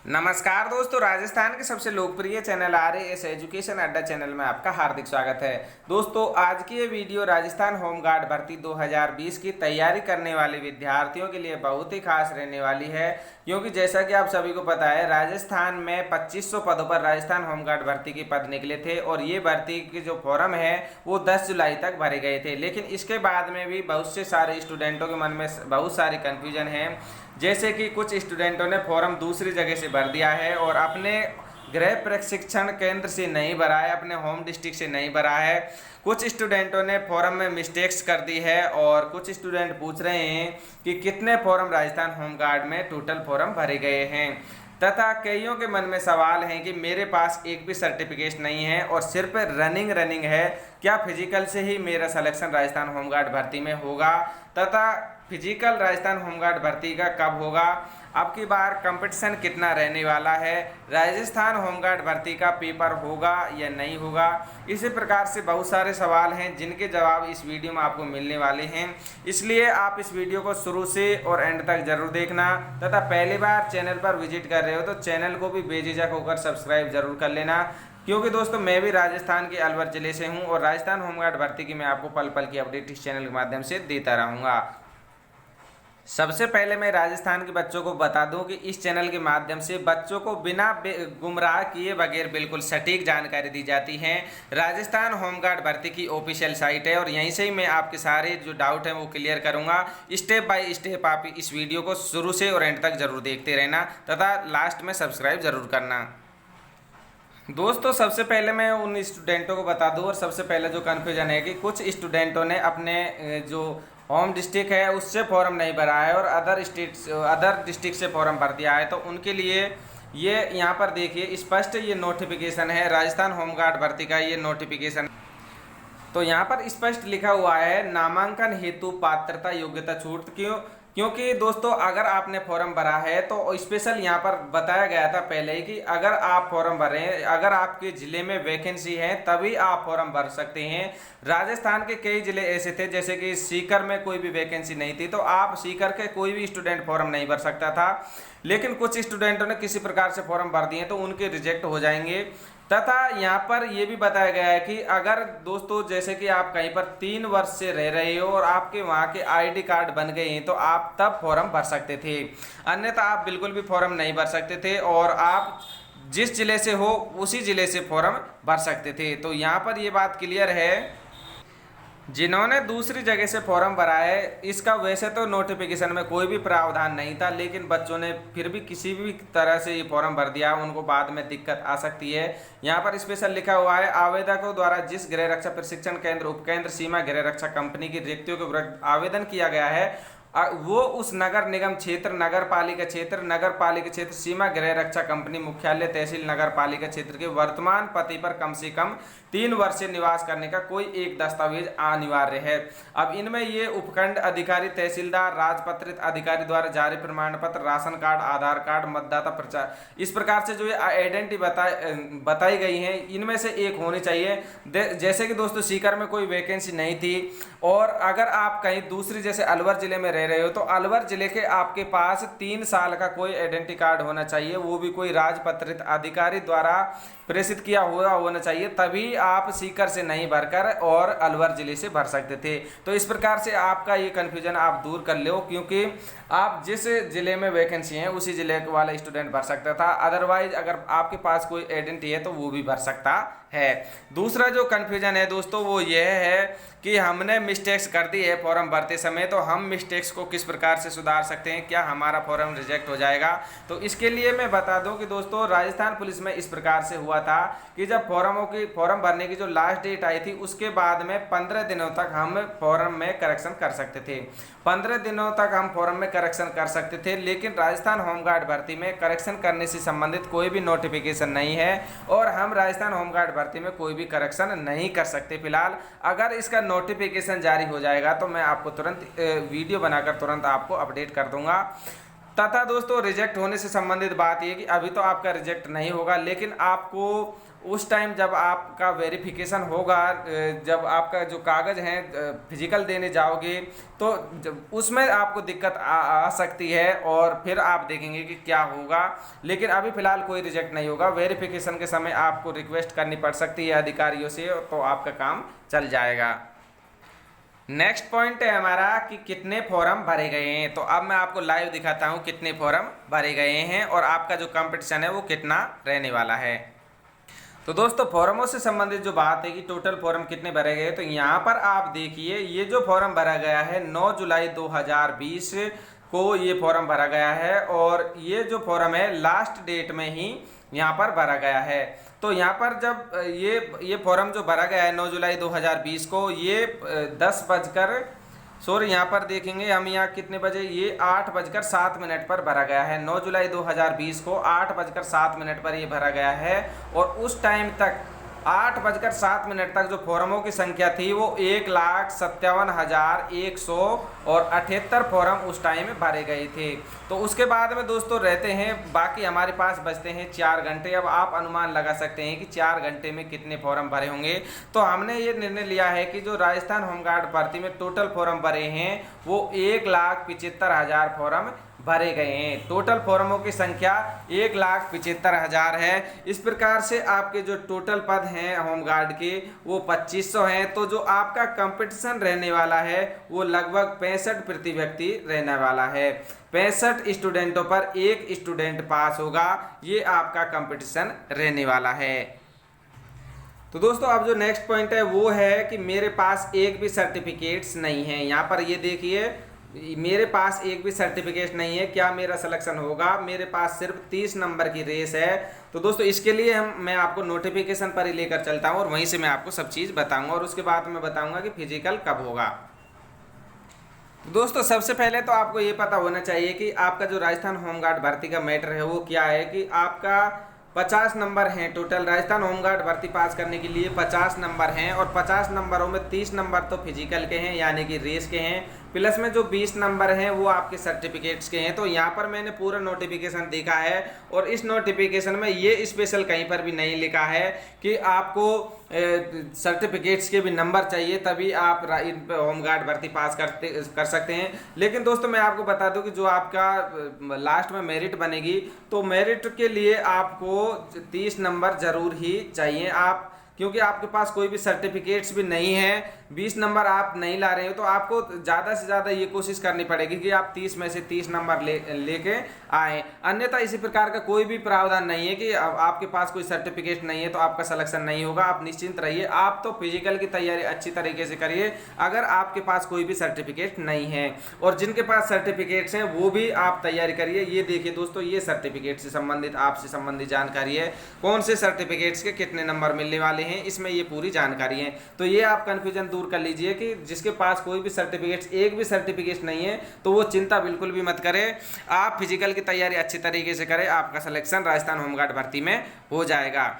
नमस्कार दोस्तों, राजस्थान के सबसे लोकप्रिय चैनल RAS एजुकेशन अड्डा चैनल में आपका हार्दिक स्वागत है। दोस्तों, आज की ये वीडियो राजस्थान होमगार्ड भर्ती 2020 की तैयारी करने वाले विद्यार्थियों के लिए बहुत ही खास रहने वाली है, क्योंकि जैसा कि आप सभी को पता है, राजस्थान में 2500 पदों पर राजस्थान होमगार्ड भर्ती के पद निकले थे और ये भर्ती के जो फॉर्म है वो 10 जुलाई तक भरे गए थे। लेकिन इसके बाद में भी बहुत से सारे स्टूडेंटों के मन में बहुत सारी कन्फ्यूजन है, जैसे कि कुछ स्टूडेंटों ने फॉर्म दूसरी जगह से भर दिया है और अपने गृह प्रशिक्षण केंद्र से नहीं भरा है, अपने होम डिस्ट्रिक्ट से नहीं भरा है। कुछ स्टूडेंटों ने फॉर्म में मिस्टेक्स कर दी है और कुछ स्टूडेंट पूछ रहे हैं कि कितने फॉर्म राजस्थान होमगार्ड में टोटल फॉर्म भरे गए हैं, तथा कईयों के मन में सवाल है कि मेरे पास एक भी सर्टिफिकेट नहीं है और सिर्फ रनिंग है, क्या फिजिकल से ही मेरा सिलेक्शन राजस्थान होमगार्ड भर्ती में होगा, तथा फिजिकल राजस्थान होमगार्ड भर्ती का कब होगा, अब की बार कंपटीशन कितना रहने वाला है, राजस्थान होमगार्ड भर्ती का पेपर होगा या नहीं होगा। इसी प्रकार से बहुत सारे सवाल हैं जिनके जवाब इस वीडियो में आपको मिलने वाले हैं, इसलिए आप इस वीडियो को शुरू से और एंड तक जरूर देखना, तथा पहली बार चैनल पर विजिट कर रहे हो तो चैनल को भी बेझिझक होकर सब्सक्राइब जरूर कर लेना, क्योंकि दोस्तों मैं भी राजस्थान के अलवर जिले से हूं और राजस्थान होमगार्ड भर्ती की मैं आपको पल पल की अपडेट इस चैनल के माध्यम से देता रहूंगा। सबसे पहले मैं राजस्थान के बच्चों को बता दूं कि इस चैनल के माध्यम से बच्चों को बिना गुमराह किए बगैर बिल्कुल सटीक जानकारी दी जाती है। राजस्थान होमगार्ड भर्ती की ऑफिशियल साइट है और यहीं से ही मैं आपके सारे जो डाउट हैं वो क्लियर करूंगा। स्टेप बाय स्टेप आप इस वीडियो को शुरू से और एंड तक जरूर देखते रहना तथा लास्ट में सब्सक्राइब जरूर करना। दोस्तों, सबसे पहले मैं उन स्टूडेंटों को बता दूं और सबसे पहले जो कन्फ्यूजन है कि कुछ स्टूडेंटों ने अपने जो होम डिस्ट्रिक्ट है उससे फॉर्म नहीं भरा है और अदर डिस्ट्रिक्ट से फॉर्म भर दिया है, तो उनके लिए ये यहाँ पर देखिए स्पष्ट ये नोटिफिकेशन है राजस्थान होमगार्ड भर्ती का। ये नोटिफिकेशन तो यहाँ पर स्पष्ट लिखा हुआ है नामांकन हेतु पात्रता योग्यता छूट। क्योंकि दोस्तों अगर आपने फॉर्म भरा है तो स्पेशल यहाँ पर बताया गया था पहले ही कि अगर आप फॉर्म भर रहे हैं, अगर आपके ज़िले में वैकेंसी है तभी आप फॉर्म भर सकते हैं। राजस्थान के कई ज़िले ऐसे थे, जैसे कि सीकर में कोई भी वैकेंसी नहीं थी तो आप सीकर के कोई भी स्टूडेंट फॉर्म नहीं भर सकता था, लेकिन कुछ स्टूडेंटों ने किसी प्रकार से फॉर्म भर दिए तो उनके रिजेक्ट हो जाएंगे। तथा यहाँ पर यह भी बताया गया है कि अगर दोस्तों जैसे कि आप कहीं पर 3 वर्ष से रह रहे हो और आपके वहाँ के आईडी कार्ड बन गए हैं तो आप तब फॉर्म भर सकते थे, अन्यथा आप बिल्कुल भी फॉर्म नहीं भर सकते थे और आप जिस जिले से हो उसी जिले से फॉर्म भर सकते थे। तो यहाँ पर ये बात क्लियर है। जिन्होंने दूसरी जगह से फॉर्म भरा है, इसका वैसे तो नोटिफिकेशन में कोई भी प्रावधान नहीं था, लेकिन बच्चों ने फिर भी किसी भी तरह से ये फॉर्म भर दिया, उनको बाद में दिक्कत आ सकती है। यहाँ पर स्पेशल लिखा हुआ है आवेदकों द्वारा जिस गृह रक्षा प्रशिक्षण केंद्र उपकेंद्र सीमा गृह रक्षा कंपनी की रिक्तियों के विरुद्ध आवेदन किया गया है वो उस नगर निगम क्षेत्र, नगर पालिका क्षेत्र, सीमा गृह रक्षा कंपनी मुख्यालय, तहसील, नगर पालिका क्षेत्र के वर्तमान पते पर कम से कम 3 वर्ष से निवास करने का कोई एक दस्तावेज अनिवार्य है। अब इनमें ये उपखंड अधिकारी, तहसीलदार, राजपत्रित अधिकारी द्वारा जारी प्रमाण पत्र, राशन कार्ड, आधार कार्ड, मतदाता प्रचार, इस प्रकार से जो ये आइडेंटिटी बताई गई है इनमें से एक होनी चाहिए। जैसे कि दोस्तों सीकर में कोई वैकेंसी नहीं थी और अगर आप कहीं दूसरी जैसे अलवर जिले में रह रहे हो तो अलवर जिले के आपके पास 3 साल का कोई आइडेंटिटी कार्ड होना चाहिए, वो भी कोई राजपत्रित अधिकारी द्वारा प्रेषित किया हुआ होना चाहिए, तभी आप सीकर से नहीं भरकर और अलवर जिले से भर सकते थे। तो इस प्रकार से आपका ये कन्फ्यूजन आप दूर कर लो, क्योंकि आप जिस जिले में वैकेंसी है उसी जिले वाला स्टूडेंट भर सकता था, अदरवाइज अगर आपके पास कोई आइडेंटिटी है तो वो भी भर सकता है। दूसरा जो कन्फ्यूजन है दोस्तों वो ये है कि हमने मिस्टेक्स कर दी है फॉर्म भरते समय, तो हम मिस्टेक्स को किस प्रकार से सुधार सकते हैं, क्या हमारा फॉर्म रिजेक्ट हो जाएगा। तो इसके लिए मैं बता दूं कि दोस्तों राजस्थान पुलिस में इस प्रकार से हुआ था कि जब फॉर्म भरने की जो लास्ट डेट आई थी उसके बाद में 15 दिनों तक हम फॉर्म में करेक्शन कर सकते थे, 15 दिनों तक हम फॉर्म में करेक्शन कर सकते थे। लेकिन राजस्थान होमगार्ड भर्ती में करेक्शन करने से संबंधित कोई भी नोटिफिकेशन नहीं है और हम राजस्थान होमगार्ड भर्ती में कोई भी करेक्शन नहीं कर सकते फिलहाल। अगर इसका नोटिफिकेशन जारी हो जाएगा तो मैं आपको तुरंत वीडियो बनाकर तुरंत आपको अपडेट कर दूंगा। तथा दोस्तों रिजेक्ट होने से संबंधित बात ये कि अभी तो आपका रिजेक्ट नहीं होगा, लेकिन आपको उस टाइम जब आपका वेरिफिकेशन होगा, जब आपका जो कागज़ हैं फिजिकल देने जाओगे, तो जब उसमें आपको दिक्कत आ सकती है और फिर आप देखेंगे कि क्या होगा। लेकिन अभी फ़िलहाल कोई रिजेक्ट नहीं होगा। वेरिफिकेशन के समय आपको रिक्वेस्ट करनी पड़ सकती है अधिकारियों से, तो आपका काम चल जाएगा। नेक्स्ट पॉइंट है हमारा कि कितने फॉर्म भरे गए हैं। तो अब मैं आपको लाइव दिखाता हूं कितने फॉर्म भरे गए हैं और आपका जो कंपटीशन है वो कितना रहने वाला है। तो दोस्तों फॉर्मों से संबंधित जो बात है कि टोटल फॉर्म कितने भरे गए, तो यहाँ पर आप देखिए ये जो फॉर्म भरा गया है 9 जुलाई 2020 को ये फॉर्म भरा गया है और ये जो फॉर्म है लास्ट डेट में ही यहाँ पर भरा गया है। तो यहाँ पर जब ये फॉर्म जो भरा गया है 9 जुलाई 2020 को, ये 10 बजकर सॉरी यहाँ पर देखेंगे हम, यहाँ कितने बजे, ये 8:07 पर भरा गया है। 9 जुलाई 2020 को 8:07 पर ये भरा गया है और उस टाइम तक 8:07 तक जो फॉर्मों की संख्या थी वो 1,57,178 फॉर्म उस टाइम में भरे गए थे। तो उसके बाद में दोस्तों रहते हैं बाकी हमारे पास बचते हैं 4 घंटे। अब आप अनुमान लगा सकते हैं कि 4 घंटे में कितने फॉर्म भरे होंगे। तो हमने ये निर्णय लिया है कि जो राजस्थान होमगार्ड भर्ती में टोटल फॉर्म भरे हैं वो 1,75,000 फॉर्म भरे गए हैं। टोटल फॉर्मों की संख्या 1,75,000 है। इस प्रकार से आपके जो टोटल पद हैं होमगार्ड के वो 2500 हैं। तो जो आपका कंपटीशन रहने वाला है वो लगभग 65 प्रति व्यक्ति रहने वाला है। 65 स्टूडेंटों पर एक स्टूडेंट पास होगा, ये आपका कंपटीशन रहने वाला है। तो दोस्तों अब जो नेक्स्ट पॉइंट है वो है कि मेरे पास एक भी सर्टिफिकेट्स नहीं है। यहाँ पर ये देखिए मेरे पास एक भी सर्टिफिकेट नहीं है, क्या मेरा सिलेक्शन होगा? मेरे पास सिर्फ 30 नंबर की रेस है। तो दोस्तों इसके लिए मैं आपको नोटिफिकेशन पर ही लेकर चलता हूँ और वहीं से मैं आपको सब चीज़ बताऊंगा और उसके बाद मैं बताऊंगा कि फिजिकल कब होगा। तो दोस्तों सबसे पहले तो आपको ये पता होना चाहिए कि आपका जो राजस्थान होमगार्ड भर्ती का मैटर है वो क्या है कि आपका 50 नंबर हैं टोटल। राजस्थान होमगार्ड भर्ती पास करने के लिए 50 नंबर हैं और 50 नंबरों में 30 नंबर तो फिजिकल के हैं यानी कि रेस के हैं, प्लस में जो 20 नंबर हैं वो आपके सर्टिफिकेट्स के हैं। तो यहाँ पर मैंने पूरा नोटिफिकेशन देखा है और इस नोटिफिकेशन में ये स्पेशल कहीं पर भी नहीं लिखा है कि आपको सर्टिफिकेट्स के भी नंबर चाहिए तभी आप होमगार्ड भर्ती पास कर सकते हैं। लेकिन दोस्तों मैं आपको बता दूं कि जो आपका लास्ट में मेरिट बनेगी तो मेरिट के लिए आपको 30 नंबर जरूर ही चाहिए। आप क्योंकि आपके पास कोई भी सर्टिफिकेट्स भी नहीं है, 20 नंबर आप नहीं ला रहे हो, तो आपको ज़्यादा से ज़्यादा ये कोशिश करनी पड़ेगी कि आप 30 में से 30 नंबर लेके आए। अन्यथा इसी प्रकार का कोई भी प्रावधान नहीं है कि आपके पास कोई सर्टिफिकेट नहीं है तो आपका सिलेक्शन नहीं होगा। आप निश्चिंत रहिए, आप तो फिजिकल की तैयारी अच्छी तरीके से करिए अगर आपके पास कोई भी सर्टिफिकेट नहीं है, और जिनके पास सर्टिफिकेट्स हैं वो भी आप तैयारी करिए। ये देखिए दोस्तों, ये सर्टिफिकेट से संबंधित आपसे संबंधित जानकारी है, कौन से सर्टिफिकेट्स के कितने नंबर मिलने वाले हैं इसमें ये पूरी जानकारी है। तो ये आप कंफ्यूजन दूर कर लीजिए कि जिसके पास कोई भी सर्टिफिकेट्स एक भी सर्टिफिकेट नहीं है तो वो चिंता बिल्कुल भी मत करें। आप फिजिकल की तैयारी अच्छी तरीके से करें, आपका सिलेक्शन राजस्थान होमगार्ड भर्ती में हो जाएगा।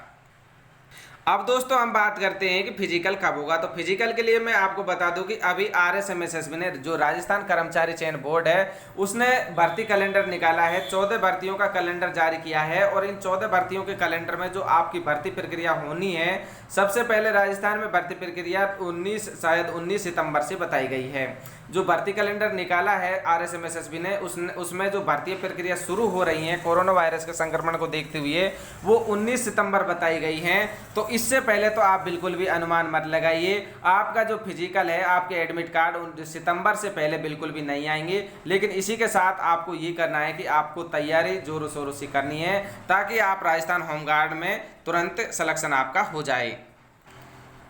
अब दोस्तों हम बात करते हैं कि फिजिकल कब होगा। तो फिजिकल के लिए मैं आपको बता दूं कि अभी RSMSSB ने, जो राजस्थान कर्मचारी चयन बोर्ड है, उसने भर्ती कैलेंडर निकाला है। 14 भर्तियों का कैलेंडर जारी किया है और इन 14 भर्तियों के कैलेंडर में जो आपकी भर्ती प्रक्रिया होनी है, सबसे पहले राजस्थान में भर्ती प्रक्रिया 19 सितंबर से बताई गई है। जो भर्ती कैलेंडर निकाला है RSMSSB ने, उसमें जो भर्ती प्रक्रिया शुरू हो रही है कोरोना वायरस के संक्रमण को देखते हुए वो 19 सितंबर बताई गई हैं। तो इससे पहले तो आप बिल्कुल भी अनुमान मत लगाइए। आपका जो फिजिकल है, आपके एडमिट कार्ड सितंबर से पहले बिल्कुल भी नहीं आएंगे। लेकिन इसी के साथ आपको ये करना है कि आपको तैयारी जोरों शोरों से करनी है ताकि आप राजस्थान होमगार्ड में तुरंत सिलेक्शन आपका हो जाए।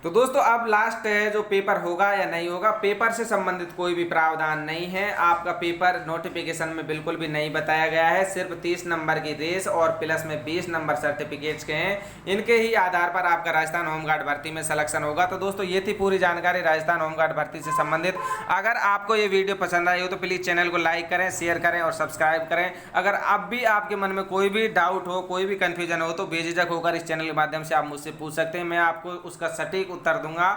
तो दोस्तों अब लास्ट है जो पेपर होगा या नहीं होगा। पेपर से संबंधित कोई भी प्रावधान नहीं है। आपका पेपर नोटिफिकेशन में बिल्कुल भी नहीं बताया गया है। सिर्फ 30 नंबर की रेस और प्लस में 20 नंबर सर्टिफिकेट्स के हैं, इनके ही आधार पर आपका राजस्थान होमगार्ड भर्ती में सिलेक्शन होगा। तो दोस्तों ये थी पूरी जानकारी राजस्थान होमगार्ड भर्ती से संबंधित। अगर आपको ये वीडियो पसंद आई हो तो प्लीज़ चैनल को लाइक करें, शेयर करें और सब्सक्राइब करें। अगर अब भी आपके मन में कोई भी डाउट हो, कोई भी कन्फ्यूजन हो तो बेझिझक होकर इस चैनल के माध्यम से आप मुझसे पूछ सकते हैं। मैं आपको उसका सटीक उत्तर दूंगा।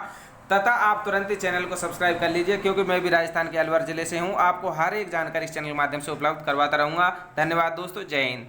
तथा आप तुरंत ही चैनल को सब्सक्राइब कर लीजिए, क्योंकि मैं भी राजस्थान के अलवर जिले से हूँ। आपको हर एक जानकारी इस चैनल के माध्यम से उपलब्ध करवाता रहूँगा। धन्यवाद दोस्तों, जय हिंद।